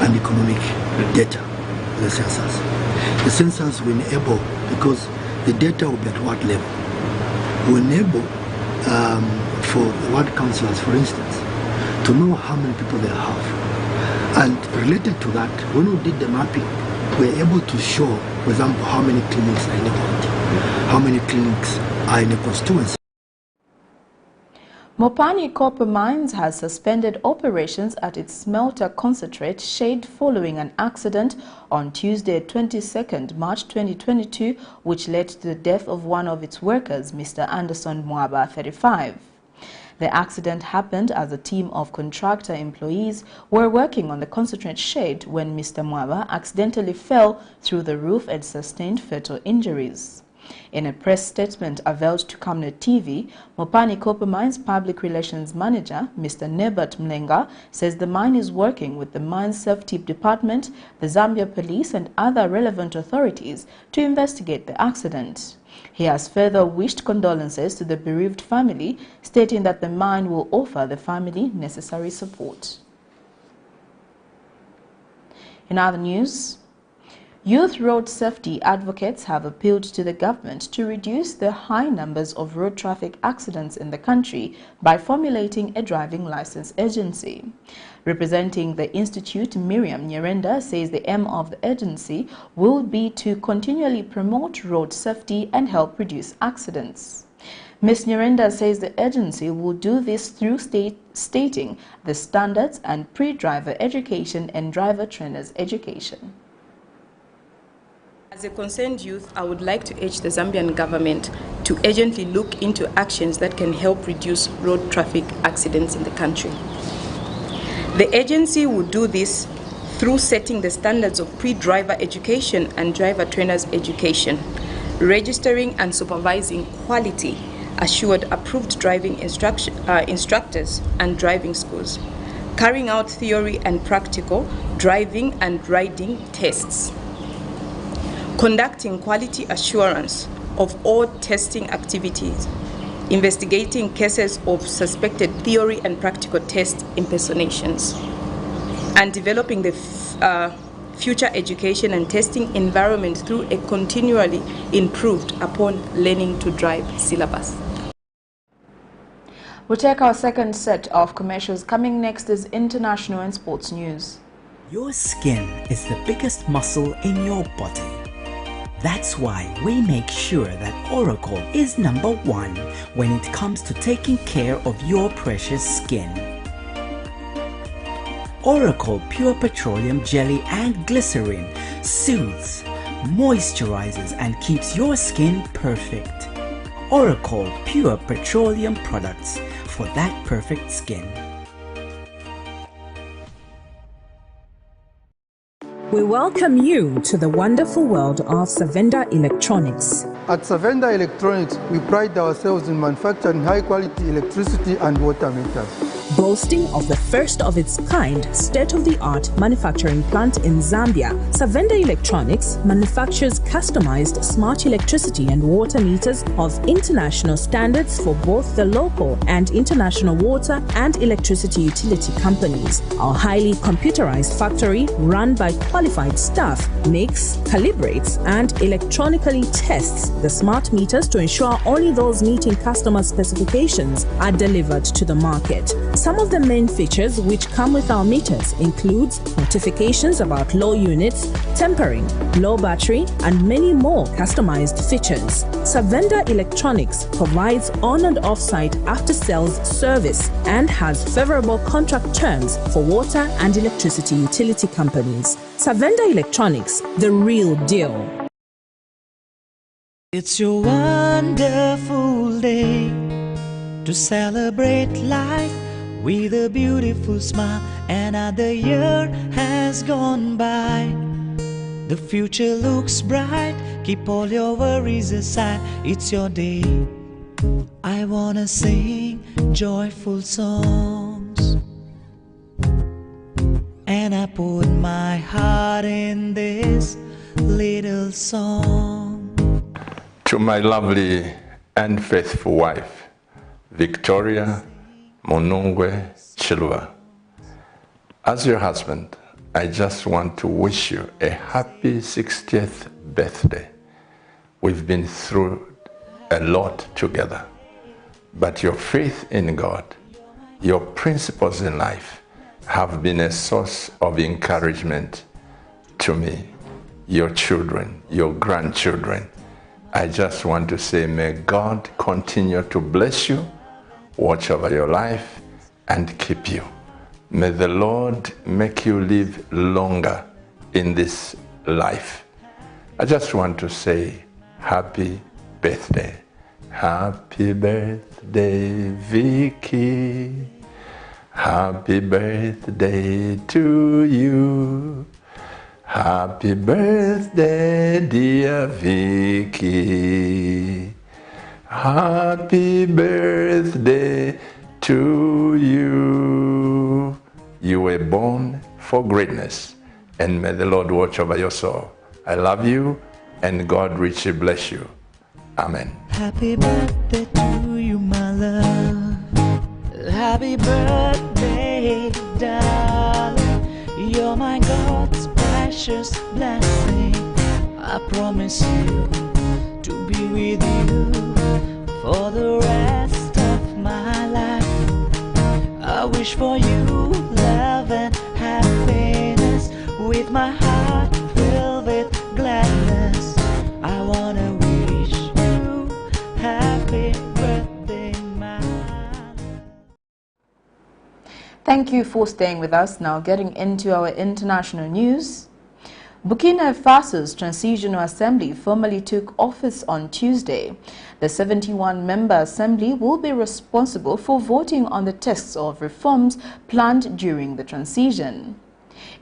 S2: and economic data. The census will enable, because the data will be at what level, will enable for the ward councillors, for instance, to know how many people they have. And related to that, when we did the mapping, we were able to show, for example, how many clinics are in the county, how many clinics are in the constituency.
S1: Mopani Copper Mines has suspended operations at its smelter concentrate shed following an accident on Tuesday, 22nd March 2022, which led to the death of one of its workers, Mr. Anderson Mwaba, 35. The accident happened as a team of contractor employees were working on the concentrate shed when Mr. Mwaba accidentally fell through the roof and sustained fatal injuries. In a press statement availed to Camnet TV, Mopani Copper Mines Public Relations Manager, Mr. Nebert Mlenga, says the mine is working with the Mine Safety Department, the Zambia Police and other relevant authorities to investigate the accident. He has further wished condolences to the bereaved family, stating that the mine will offer the family necessary support. In other news, youth road safety advocates have appealed to the government to reduce the high numbers of road traffic accidents in the country by formulating a driving license agency. Representing the institute, Miriam Nyerenda says the aim of the agency will be to continually promote road safety and help reduce accidents. Ms. Nyerenda says the agency will do this through stating the standards and pre-driver education and driver trainers education.
S7: As a concerned youth, I would like to urge the Zambian government to urgently look into actions that can help reduce road traffic accidents in the country. The agency will do this through setting the standards of pre-driver education and driver trainers education, registering and supervising quality assured approved driving instructors and driving schools, carrying out theory and practical driving and riding tests, conducting quality assurance of all testing activities, investigating cases of suspected theory and practical test impersonations, and developing the future education and testing environment through a continually improved upon learning to drive syllabus.
S1: We'll take our second set of commercials. Coming next is international and sports news.
S8: Your skin is the biggest muscle in your body. That's why we make sure that Oracle is #1 when it comes to taking care of your precious skin. Oracle Pure Petroleum Jelly and Glycerin soothes, moisturizes and keeps your skin perfect. Oracle Pure Petroleum products for that perfect skin.
S9: We welcome you to the wonderful world of Savenda Electronics.
S10: At Savenda Electronics, we pride ourselves in manufacturing high-quality electricity and water meters.
S9: Boasting of the first of its kind state-of-the-art manufacturing plant in Zambia, Savenda Electronics manufactures customized smart electricity and water meters of international standards for both the local and international water and electricity utility companies. Our highly computerized factory, run by qualified staff, makes, calibrates, and electronically tests the smart meters to ensure only those meeting customer specifications are delivered to the market. Some of the main features which come with our meters includes notifications about low units, tempering, low battery, and many more customized features. Savenda Electronics provides on and off-site after-sales service and has favorable contract terms for water and electricity utility companies. Savenda Electronics, the real deal.
S11: It's your wonderful day to celebrate life with a beautiful smile. Another year has gone by. The future looks bright. Keep all your worries aside. It's your day. I wanna sing joyful songs, and I put my heart in this little song.
S12: To my lovely and faithful wife, Victoria Monongwe Chilwa. As your husband, I just want to wish you a happy 60th birthday. We've been through a lot together, but your faith in God, your principles in life have been a source of encouragement to me, your children, your grandchildren. I just want to say, may God continue to bless you, watch over your life, and keep you. May the Lord make you live longer in this life. I just want to say, happy birthday. Happy birthday, Vicky. Happy birthday to you. Happy birthday, dear Vicky. Happy birthday to you. You were born for greatness, and may the Lord watch over your soul. I love you, and God richly bless you. Amen.
S11: Happy birthday to you, my love. Happy birthday, darling. You're my God's precious blessing. I promise you to be with you for the rest of my life. I wish for you love and happiness, with my heart filled with gladness. I wanna wish you happy birthday, my love.
S1: Thank you for staying with us. Now getting into our international news. Burkina Faso's Transitional Assembly formally took office on Tuesday. The 71-member assembly will be responsible for voting on the texts of reforms planned during the transition.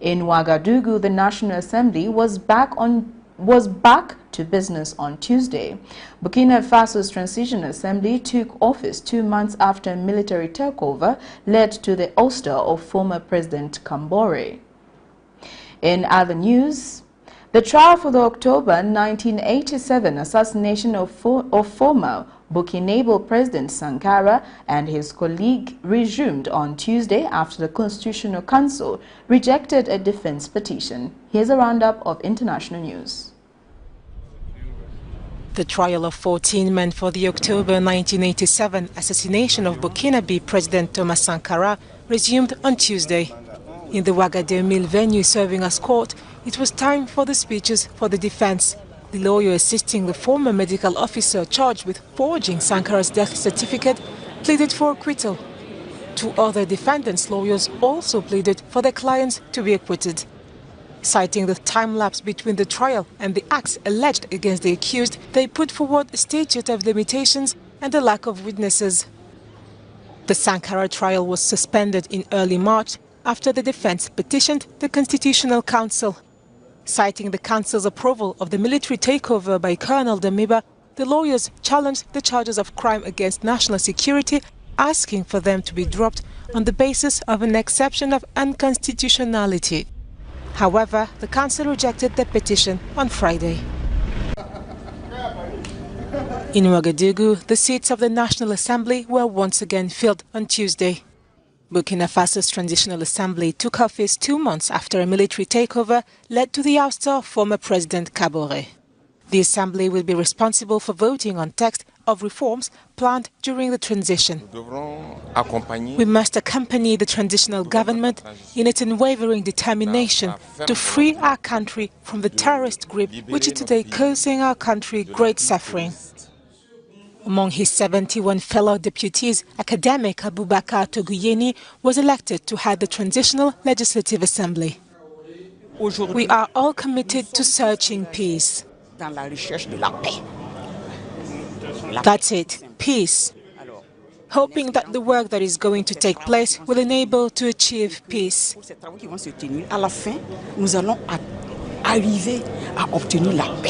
S1: In Ouagadougou, the National Assembly was back to business on Tuesday. Burkina Faso's Transitional Assembly took office 2 months after a military takeover led to the ouster of former President Kambore. In other news, the trial for the October 1987 assassination of former Burkinabé President Sankara and his colleague resumed on Tuesday after the Constitutional Council rejected a defense petition. Here's a roundup of international news.
S13: The trial of 14 men for the October 1987 assassination of Burkinabé President Thomas Sankara resumed on Tuesday. In the Ouagadougou venue serving as court, it was time for the speeches for the defense. The lawyer assisting the former medical officer charged with forging Sankara's death certificate pleaded for acquittal. 2 other defendants' lawyers also pleaded for their clients to be acquitted. Citing the time lapse between the trial and the acts alleged against the accused, they put forward a statute of limitations and a lack of witnesses. The Sankara trial was suspended in early March after the defense petitioned the Constitutional Council. Citing the Council's approval of the military takeover by Colonel Damiba, the lawyers challenged the charges of crime against national security, asking for them to be dropped on the basis of an exception of unconstitutionality. However, the Council rejected the petition on Friday. In Ouagadougou, the seats of the National Assembly were once again filled on Tuesday. Burkina Faso's Transitional Assembly took office 2 months after a military takeover led to the ouster of former President Kambore. The Assembly will be responsible for voting on text of reforms planned during the transition. We must accompany the transitional government in its unwavering determination to free our country from the terrorist grip which is today causing our country great suffering. Among his 71 fellow deputies, academic Abubakar Toguyeni was elected to head the Transitional Legislative Assembly. We are all committed to searching peace. That's it, peace. Hoping that the work that is going to take place will enable to achieve peace.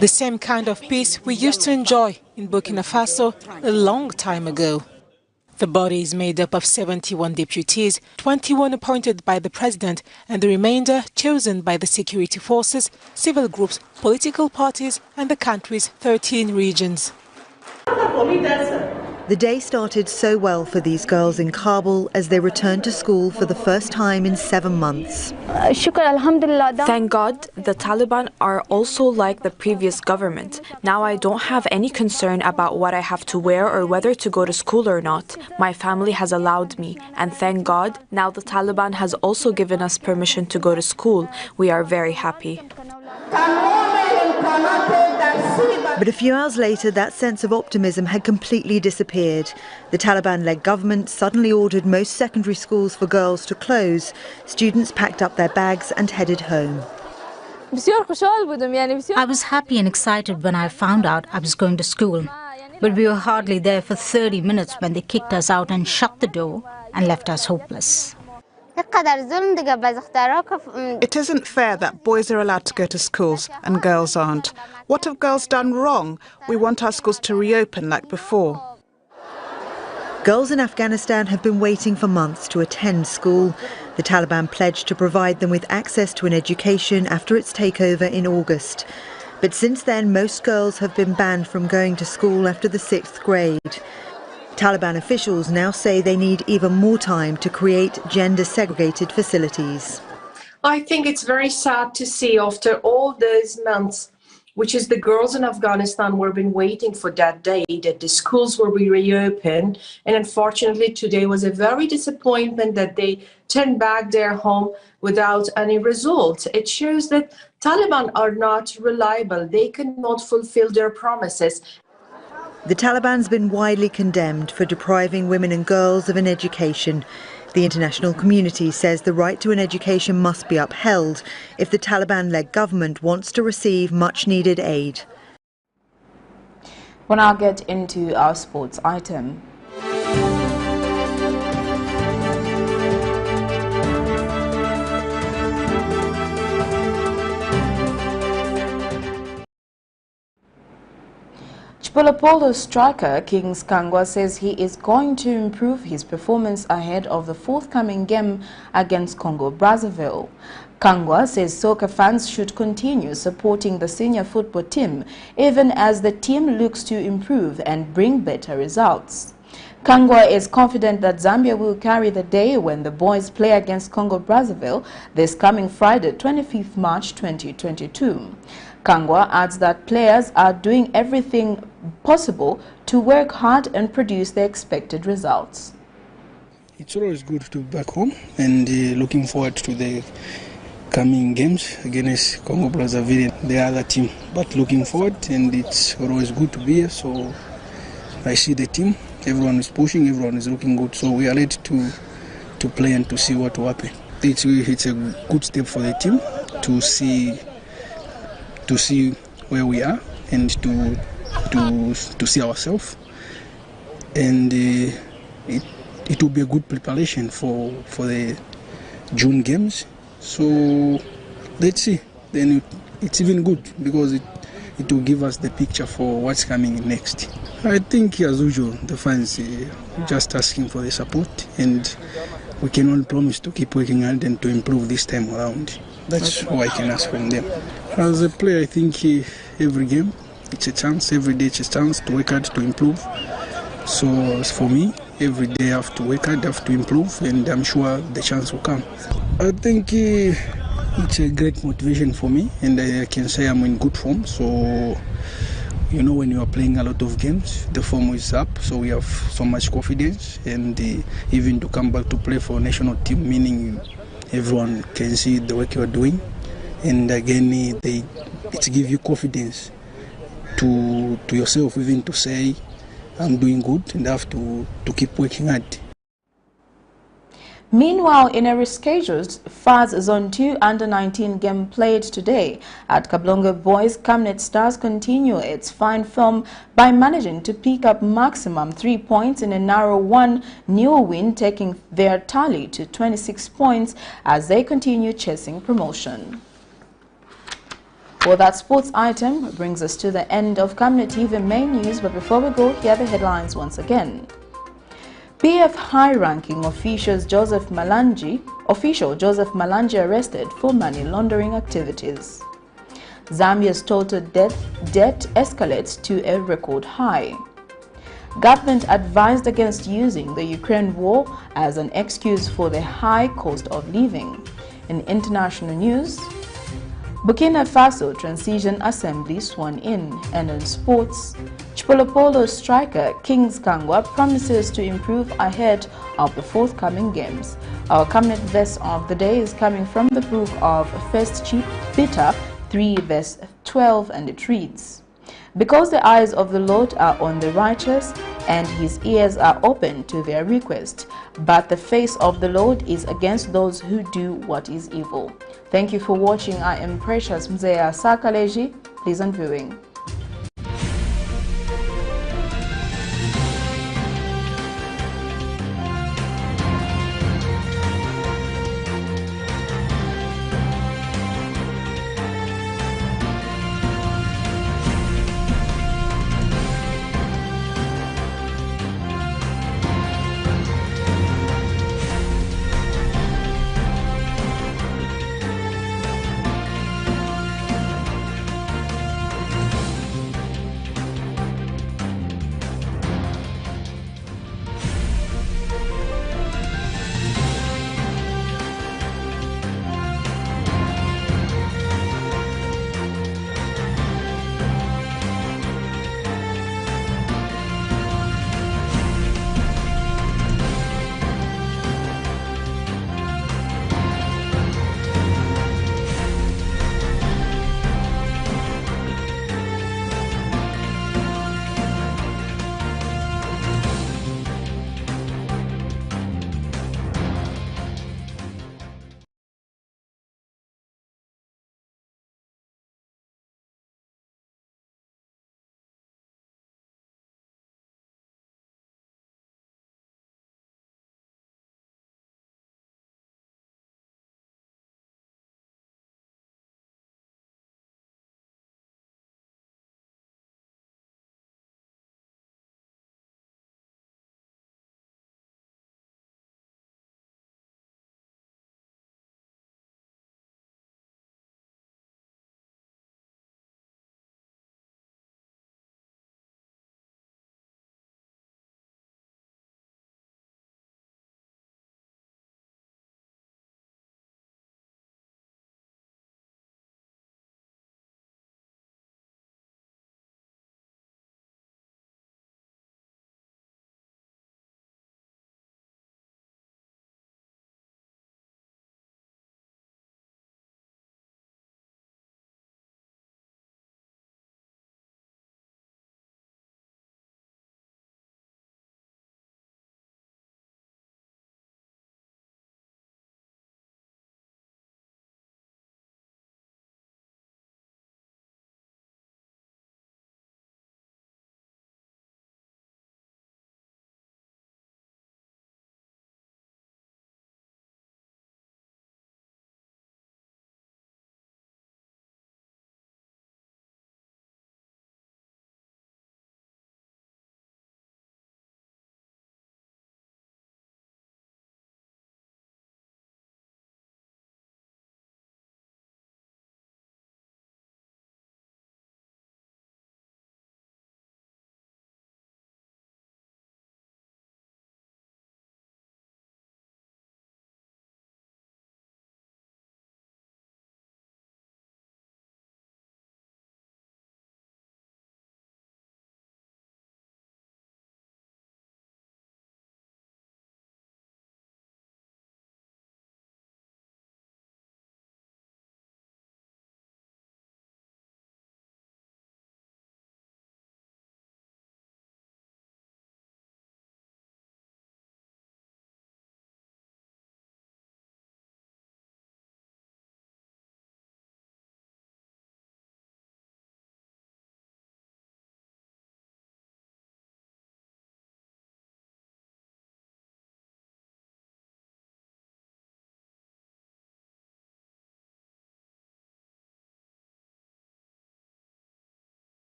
S13: The same kind of peace we used to enjoy in Burkina Faso a long time ago. The body is made up of 71 deputies, 21 appointed by the president and the remainder chosen by the security forces, civil groups, political parties and the country's 13 regions.
S5: The day started so well for these girls in Kabul as they returned to school for the first time in 7 months.
S15: Thank God, the Taliban are also like the previous government. Now I don't have any concern about what I have to wear or whether to go to school or not. My family has allowed me, and thank God, now the Taliban has also given us permission to go to school. We are very happy.
S5: But a few hours later, that sense of optimism had completely disappeared. The Taliban-led government suddenly ordered most secondary schools for girls to close. Students packed up their bags and headed home.
S16: I was happy and excited when I found out I was going to school. But we were hardly there for 30 minutes when they kicked us out and shut the door and left us hopeless.
S17: It isn't fair that boys are allowed to go to schools and girls aren't. What have girls done wrong? We want our schools to reopen like before.
S5: Girls in Afghanistan have been waiting for months to attend school. The Taliban pledged to provide them with access to an education after its takeover in August. But since then, most girls have been banned from going to school after the 6th grade. Taliban officials now say they need even more time to create gender-segregated facilities.
S18: I think it's very sad to see after all those months, which is the girls in Afghanistan were been waiting for that day, that the schools will be reopened. And unfortunately, today was a very disappointment that they turned back their home without any results. It shows that Taliban are not reliable. They cannot fulfill their promises.
S5: The Taliban's been widely condemned for depriving women and girls of an education. The international community says the right to an education must be upheld if the Taliban-led government wants to receive much-needed aid.
S1: We'll now get into our sports item. CHIPOLOPOLO striker Kings KANGWA says he is going to improve his performance ahead of the forthcoming game against Congo-Brazzaville. KANGWA says soccer fans should continue supporting the senior football team even as the team looks to improve and bring better results. KANGWA is confident that Zambia will carry the day when the boys play against Congo-Brazzaville this coming Friday, 25th March 2022. KANGWA adds that players are doing everything possible to work hard and produce the expected results.
S2: It's always good to be back home and looking forward to the coming games against Congo-Brazzaville, the other team. But looking forward, and it's always good to be here. So I see the team, everyone is pushing, everyone is looking good. So we are ready to play and to see what will happen. It's a good step for the team to see where we are and to see ourselves, and it will be a good preparation for the June games. So let's see. Then it's even good because it will give us the picture for what's coming next. I think as usual the fans just asking for the support, and we can only promise to keep working hard and to improve this time around. That's all I can ask from them. As a player, I think every game it's a chance, every day it's a chance to work hard to improve. So as for me, every day I have to work hard, I have to improve, and I'm sure the chance will come. I think it's a great motivation for me, and I can say I'm in good form. So you know, when you are playing a lot of games, the form is up, so we have so much confidence, and even to come back to play for a national team, meaning everyone can see the work you are doing, and again it gives you confidence to yourself, even to say I'm doing good and I have to keep working hard.
S1: Meanwhile, in a rescheduled FASO Zone 2 Under-19 game played today at Kablonga Boys, Camnet Stars continue its fine form by managing to pick up maximum 3 points in a narrow 1-0 win, taking their tally to 26 points as they continue chasing promotion. Well, that sports item brings us to the end of Camnet TV main news, but before we go, here are the headlines once again. PF high-ranking official Joseph Malanji arrested for money laundering activities. Zambia's total debt escalates to a record high. Government advised against using the Ukraine war as an excuse for the high cost of living. In international news, Burkina Faso Transition Assembly sworn in. And in sports, CHIPOLOPOLO striker KANGWA promises to improve ahead of the forthcoming games. Our Camnet verse of the day is coming from the book of 1 Peter 3 verse 12, and it reads, "Because the eyes of the Lord are on the righteous, and his ears are open to their request, but the face of the Lord is against those who do what is evil." Thank you for watching. I am Precious Mzea Sakaleji. Pleasant viewing.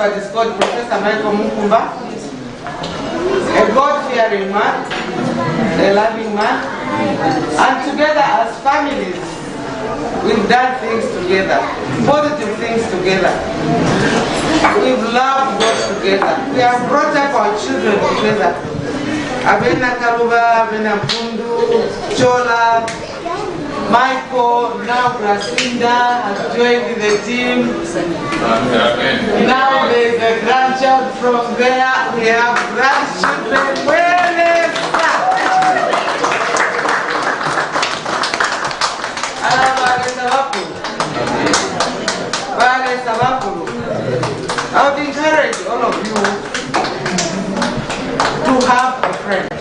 S3: but it's called Professor Michael Mukumba, a God-fearing man, a loving man, and together as families, we've done things together, positive things together. We've loved God together. We have brought up our children together. Abena Karuba, Abena Mpundu, Chola, Michael, now Gracinda has joined the team. Now there's a grandchild from there. We have grandchildren. Where is I would encourage all of you to have a friend.